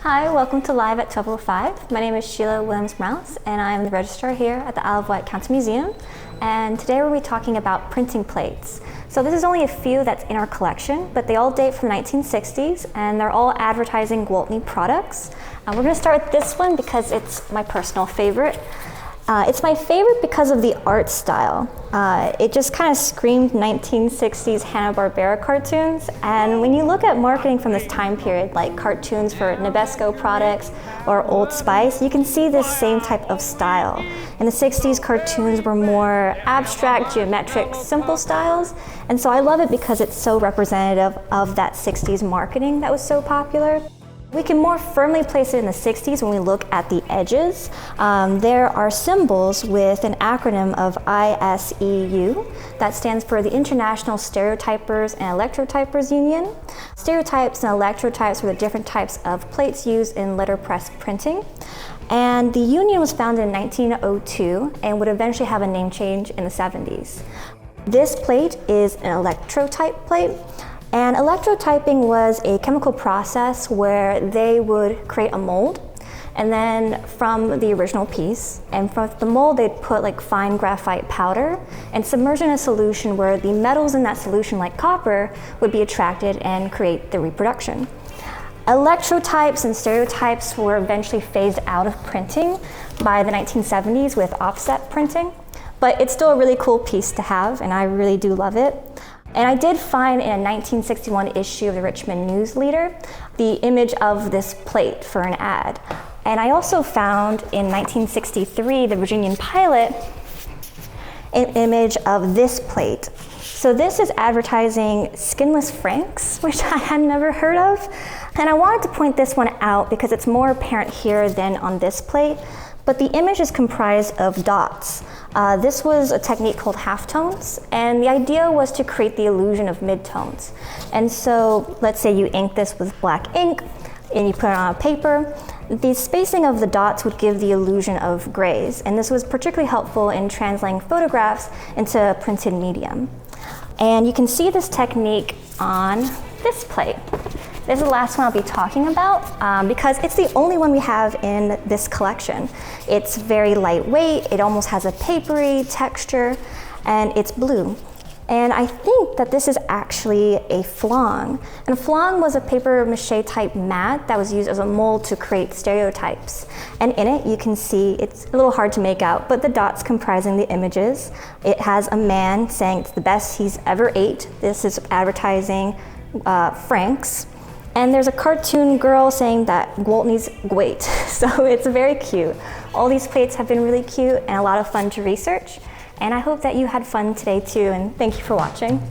Hi, welcome to Live at 12:05. My name is Sheila Williams-Morales, and I am the registrar here at the Isle of Wight County Museum. And today we'll be talking about printing plates. So this is only a few that's in our collection, but they all date from the 1960s, and they're all advertising Gwaltney products. We're going to start with this one because it's my personal favorite. It's my favorite because of the art style. It just kind of screamed 1960s Hanna-Barbera cartoons, and when you look at marketing from this time period, like cartoons for Nabisco products or Old Spice, you can see this same type of style. In the 60s, cartoons were more abstract, geometric, simple styles, and so I love it because it's so representative of that 60s marketing that was so popular. We can more firmly place it in the 60s when we look at the edges. There are symbols with an acronym of ISEU. That stands for the International Stereotypers and Electrotypers Union. Stereotypes and electrotypes were the different types of plates used in letterpress printing. And the union was founded in 1902 and would eventually have a name change in the 70s. This plate is an electrotype plate. And electrotyping was a chemical process where they would create a mold, and then from the original piece, and from the mold they'd put like fine graphite powder and submerge in a solution where the metals in that solution, like copper, would be attracted and create the reproduction. Electrotypes and stereotypes were eventually phased out of printing by the 1970s with offset printing, but it's still a really cool piece to have, and I really do love it. And I did find in a 1961 issue of the Richmond News Leader the image of this plate for an ad. And I also found in 1963, the Virginian Pilot, an image of this plate. So this is advertising skinless franks, which I had never heard of. And I wanted to point this one out because it's more apparent here than on this plate. But the image is comprised of dots. This was a technique called halftones, and the idea was to create the illusion of midtones. And so let's say you ink this with black ink and you put it on a paper. The spacing of the dots would give the illusion of grays, and this was particularly helpful in translating photographs into a printed medium. And you can see this technique on this plate. This is the last one I'll be talking about because it's the only one we have in this collection. It's very lightweight, it almost has a papery texture, and it's blue. And I think that this is actually a flong. And a flong was a paper mache type mat that was used as a mold to create stereotypes. And in it you can see, it's a little hard to make out, but the dots comprising the images. It has a man saying it's the best he's ever ate. This is advertising franks. And there's a cartoon girl saying that Gwaltney's great. So it's very cute. All these plates have been really cute and a lot of fun to research. And I hope that you had fun today too, and thank you for watching.